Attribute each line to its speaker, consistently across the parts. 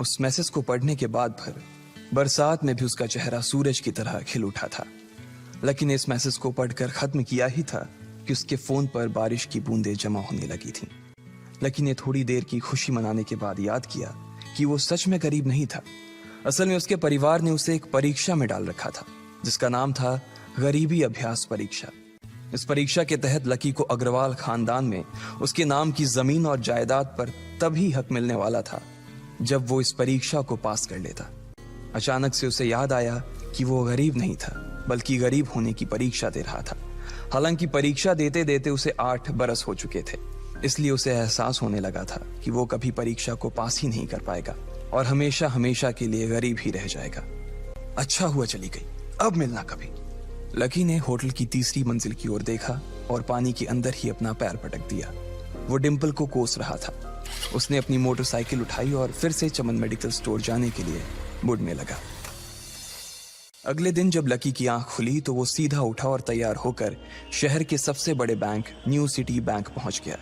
Speaker 1: उस मैसेज को पढ़ने के बाद भर बरसात में भी उसका चेहरा सूरज की तरह खिल उठा था। लकी ने इस मैसेज को पढ़कर खत्म किया ही था कि उसके फोन पर बारिश की बूंदें जमा होने लगी थीं। लकी ने थोड़ी देर की खुशी मनाने के बाद याद किया कि वो सच में गरीब नहीं था। असल में उसके परिवार ने उसे एक परीक्षा में डाल रखा था जिसका नाम था गरीबी अभ्यास परीक्षा। इस परीक्षा के तहत लकी को अग्रवाल खानदान में उसके नाम की जमीन और जायदाद पर तभी हक मिलने वाला था जब वो इस परीक्षा को पास कर लेता। अचानक से उसे याद आया कि वो गरीब नहीं था बल्कि गरीब होने की परीक्षा दे रहा था। हालांकि परीक्षा देते देते उसे 8 बरस हो चुके थे, इसलिए उसे एहसास होने लगा था कि वो कभी परीक्षा को पास ही नहीं कर पाएगा और हमेशा हमेशा के लिए गरीब ही रह जाएगा। अच्छा हुआ चली गई, अब मिलना कभी। लकी ने होटल की तीसरी मंजिल की ओर देखा और पानी के अंदर ही अपना पैर पटक दिया। वो डिंपल को कोस रहा था। उसने अपनी मोटरसाइकिल उठाई और फिर से चमन मेडिकल स्टोर जाने के लिए मुड़ने लगा। अगले दिन जब लकी की आंख खुली तो वो सीधा उठा और तैयार होकर शहर के सबसे बड़े बैंक न्यू सिटी बैंक पहुंच गया।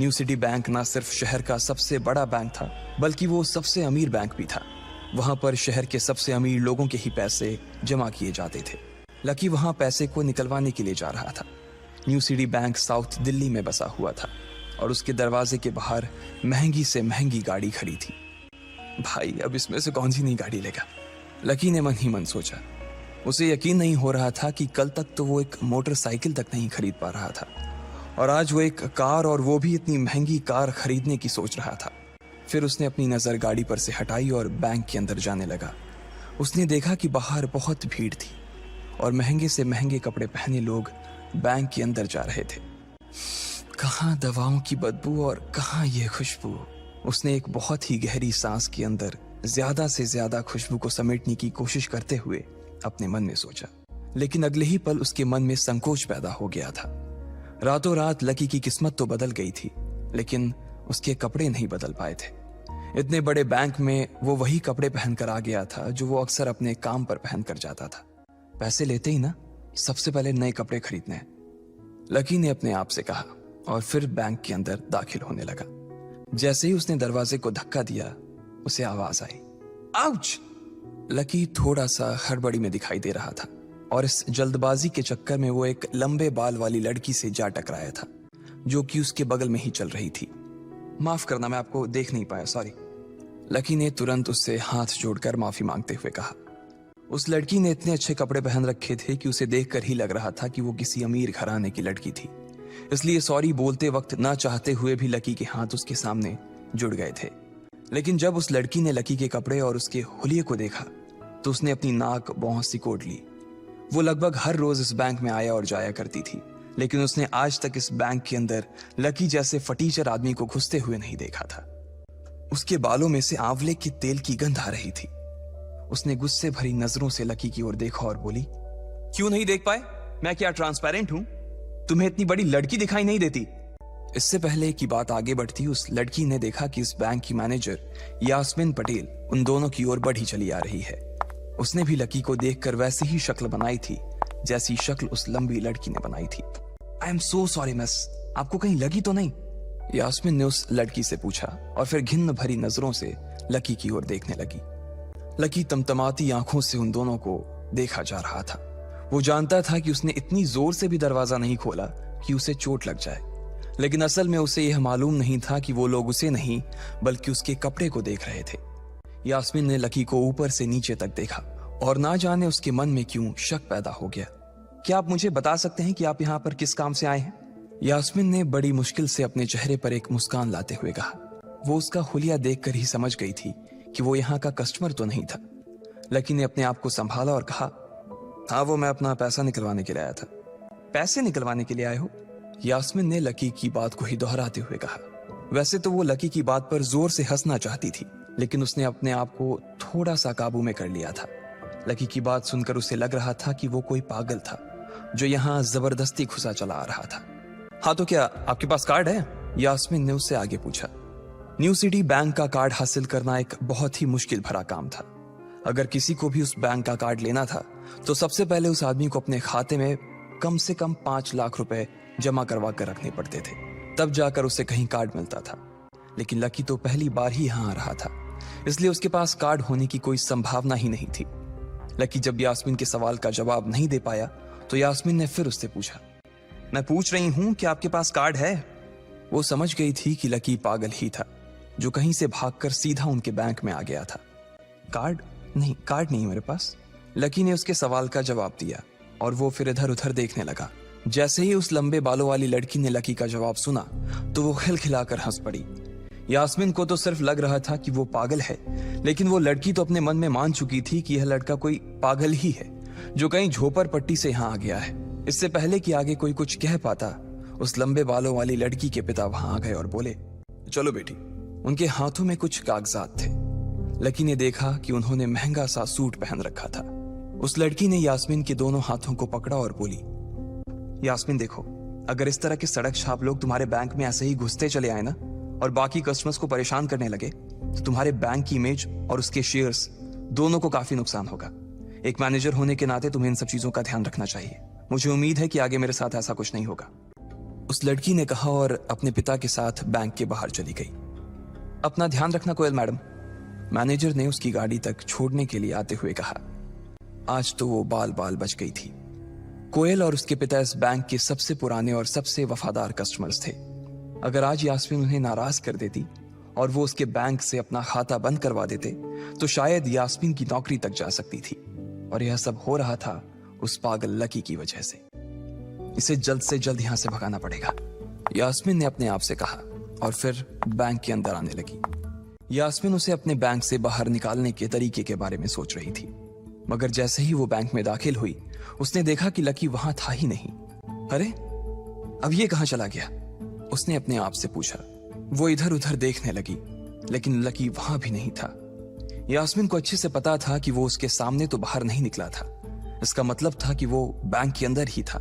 Speaker 1: न्यू सिटी बैंक न सिर्फ शहर का सबसे बड़ा बैंक था बल्कि वो सबसे अमीर बैंक भी था। वहां पर शहर के सबसे अमीर लोगों के ही पैसे जमा किए जाते थे। लकी वहां पैसे को निकलवाने के लिए जा रहा था। New city bank south Delhi में बसा हुआ था और उसके दरवाजे के बाहर महंगी से महंगी गाड़ी खड़ी थी। भाई अब इसमें से कौन सी नई गाड़ी लेगा, लकी ने मन ही मन सोचा। उसे यकीन नहीं हो रहा था कि कल तक तो वो एक मोटरसाइकिल तक नहीं खरीद पा रहा था और आज वो एक कार, और वो भी इतनी महंगी कार खरीदने की सोच रहा था। फिर उसने अपनी नजर गाड़ी पर से हटाई और बैंक के अंदर जाने लगा। उसने देखा कि बाहर बहुत भीड़ थी और महंगे से महंगे कपड़े पहने लोग बैंक के अंदर जा रहे थे। कहाँ दवाओं की बदबू और कहाँ ये खुशबू। उसने एक बहुत ही गहरी सांस के अंदर ज्यादा से ज्यादा खुशबू को समेटने की कोशिश करते हुए अपने मन में सोचा, लेकिन अगले ही पल उसके मन में संकोच पैदा हो गया था। रातों रात लकी की किस्मत तो बदल गई थी, लेकिन उसके कपड़े नहीं बदल पाए थे। इतने बड़े बैंक में वो वही कपड़े पहनकर आ गया था जो वो अक्सर अपने काम पर पहन कर जाता था। पैसे लेते ही ना सबसे पहले नए कपड़े खरीदने हैं, लकी ने अपने आप से कहा और फिर बैंक के अंदर दाखिल होने लगा। जैसे ही उसने दरवाजे को धक्का दिया उसे आवाज आई, आउच! लकी थोड़ा सा हड़बड़ी में दिखाई दे रहा था और इस जल्दबाजी के चक्कर में वो एक लंबे बाल वाली लड़की से जा टकराया था जो कि उसके बगल में ही चल रही थी। माफ करना, मैं आपको देख नहीं पाया, सॉरी। लकी ने तुरंत उससे हाथ जोड़कर माफी मांगते हुए कहा। उस लड़की ने इतने अच्छे कपड़े पहन रखे थे कि उसे देखकर ही लग रहा था कि वो किसी अमीर घराने की लड़की थी, इसलिए सॉरी बोलते वक्त ना चाहते हुए भी लकी के हाथ उसके सामने जुड़ गए थे। लेकिन जब उस लड़की ने लकी के कपड़े और उसके हुलिये को देखा तो उसने अपनी नाक भौं सिकोड़ ली। वो लगभग हर रोज इस बैंक में आया और जाया करती थी, लेकिन उसने आज तक इस बैंक के अंदर लकी जैसे फटीचर आदमी को घुसते हुए नहीं देखा था। उसके बालों में से आंवले के तेल की गंध आ रही थी। उसने गुस्से भरी नजरों से लकी की ओर देखा और बोली, क्यों नहीं देख पाए? मैं क्या ट्रांसपेरेंट हूं? तुम्हें इतनी बड़ी लड़की दिखाई नहीं देती? इससे पहले कि बात आगे बढ़ती, उस लड़की ने देखा कि इस बैंक की मैनेजर यास्मीन पटेल उन दोनों की ओर बढ़ी चली आ रही है। उसने भी लकी को देखकर वैसी ही शक्ल बनाई थी जैसी शक्ल उस लंबी लड़की ने बनाई थी। I am so sorry miss, आपको कहीं लगी तो नहीं? यास्मीन ने उस लड़की से पूछा और फिर घिन्न भरी नजरों से लकी की ओर देखने लगी। लकी तमतमाती आंखों से उन दोनों को देखा जा रहा था। वो जानता था कि उसने इतनी जोर से भी दरवाजा नहीं खोला कि उसे चोट लग जाए, लेकिन असल में उसे यह मालूम नहीं था कि वो लोग उसे नहीं बल्कि उसके कपड़े को देख रहे थे। यास्मीन ने लकी को ऊपर से नीचे तक देखा और ना जाने उसके मन में क्यों शक पैदा हो गया। क्या आप मुझे बता सकते हैं कि आप यहाँ पर किस काम से आए हैं? यास्मीन ने बड़ी मुश्किल से अपने चेहरे पर एक मुस्कान लाते हुए कहा। वो उसका हुलिया देखकर ही समझ गई थी कि वो यहाँ का कस्टमर तो नहीं था। लकी ने अपने आप को संभाला और कहा, हाँ वो मैं अपना पैसा निकलवाने के लिए आया था। पैसे निकलवाने के लिए आए हो? यास्मीन ने लकी की बात को ही दोहराते हुए कहा। वैसे तो वो लकी की बात पर जोर से हंसना चाहती थी, लेकिन उसने अपने आप को थोड़ा सा काबू में कर लिया था। लकी की बात सुनकर उसे लग रहा था कि वो कोई पागल था जो यहाँ जबरदस्ती घुसा चला आ रहा था। हाँ तो क्या आपके पास कार्ड है? यास्मीन ने उससे आगे पूछा। न्यू सिटी बैंक का कार्ड हासिल करना एक बहुत ही मुश्किल भरा काम था। अगर किसी को भी उस बैंक का कार्ड लेना था तो सबसे पहले उस आदमी को अपने खाते में कम से कम 5 लाख रुपए जमा करवा कर रखने पड़ते थे, तब जाकर उसे कहीं कार्ड मिलता था। लेकिन लकी तो पहली बार ही यहाँ आ रहा था, इसलिए उसके पास कार्ड होने की कोई संभावना ही नहीं थी। लकी जब यास्मीन के सवाल का जवाब नहीं दे पाया तो यास्मीन ने फिर उससे पूछा, मैं पूछ रही हूं कि आपके पास कार्ड है? वो समझ गई थी कि लकी पागल ही था जो कहीं से भागकर सीधा उनके बैंक में आ गया था। कार्ड नहीं मेरे पास। लकी ने उसके सवाल का जवाब दिया और वो फिर इधर उधर देखने लगा। जैसे ही उस लंबे बालों वाली लड़की ने लकी का जवाब सुना तो वो खिलखिलाकर हंस पड़ी। यास्मीन को तो सिर्फ लग रहा था कि वो पागल है, लेकिन वो लड़की तो अपने मन में मान चुकी थी कि यह लड़का कोई पागल ही है जो कहीं झोपड़ पट्टी से यहाँ आ गया है। इससे पहले कि आगे कोई कुछ कह पाता, उस लंबे बालों वाली लड़की के पिता वहां आ गए और बोले, चलो बेटी। उनके हाथों में कुछ कागजात थे। लकी ने देखा कि उन्होंने महंगा सा सूट पहन रखा था। उस लड़की ने यास्मीन के दोनों हाथों को पकड़ा और बोली, यास्मीन देखो, अगर इस तरह के सड़क छाप लोग तुम्हारे बैंक में ऐसे ही घुसते चले आए ना और बाकी कस्टमर्स को परेशान करने लगे तो तुम्हारे बैंक की इमेज और उसके शेयर्स दोनों को काफी नुकसान होगा। एक मैनेजर होने के नाते तुम्हें इन सब चीजों का ध्यान रखना चाहिए। मुझे उम्मीद है कि आगे मेरे साथ ऐसा कुछ नहीं होगा। उस लड़की ने कहा और अपने पिता के साथ बैंक के बाहर चली गई। अपना ध्यान रखना कोयल मैडम, मैनेजर ने उसकी गाड़ी तक छोड़ने के लिए आते हुए कहा। आज तो वो बाल बाल बच गई थी। कोयल और उसके पिता इस बैंक के सबसे पुराने और सबसे वफादार कस्टमर्स थे। अगर आज यास्मीन उन्हें नाराज कर देती और वो उसके बैंक से अपना खाता बंद करवा देते तो शायद यास्मीन की नौकरी तक जा सकती थी। और यह सब हो रहा था उस पागल लकी की वजह से। इसे जल्द से जल्द यहां से भगाना पड़ेगा, यास्मीन ने अपने आप से कहा और फिर बैंक के अंदर आने लगी। यास्मीन उसे अपने बैंक से बाहर निकालने के तरीके के बारे में सोच रही थी, मगर जैसे ही वो बैंक में दाखिल हुई उसने देखा कि लकी वहां था ही नहीं। अरे, अब ये कहां चला गया? उसने अपने आप से पूछा। वो इधर उधर देखने लगी, लेकिन लकी वहां भी नहीं था। यास्मीन को अच्छे से पता था कि वो उसके सामने तो बाहर नहीं निकला था। इसका मतलब था कि वो बैंक के अंदर ही था,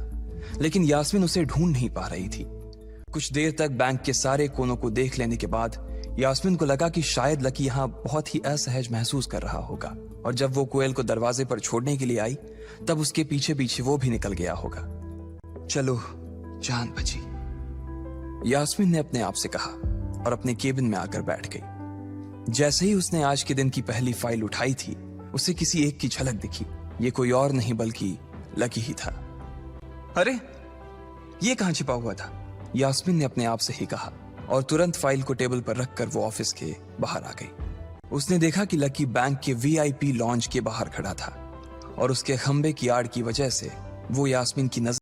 Speaker 1: लेकिन यास्मीन उसे ढूंढ नहीं पा रही थी। कुछ देर तक बैंक के सारे कोनों को देख लेने के बाद यास्मीन को लगा कि शायद लकी यहाँ बहुत ही असहज महसूस कर रहा होगा, और जब वो कोयल को दरवाजे पर छोड़ने के लिए आई तब उसके पीछे पीछे वो भी निकल गया होगा। चलो जान बची, यास्मीन ने अपने आप से कहा और अपने केबिन में आकर बैठ गई। जैसे ही उसने आज के दिन की पहली फाइल उठाई थी उसे किसी एक की झलक दिखी। ये कोई और नहीं बल्कि लकी ही था। अरे, ये कहां छिपा हुआ था? यास्मीन ने अपने आप से ही कहा और तुरंत फाइल को टेबल पर रखकर वो ऑफिस के बाहर आ गई। उसने देखा कि लकी बैंक के VIP लॉन्ज के बाहर खड़ा था और उसके खंबे की आड़ की वजह से वो यास्मीन की नजर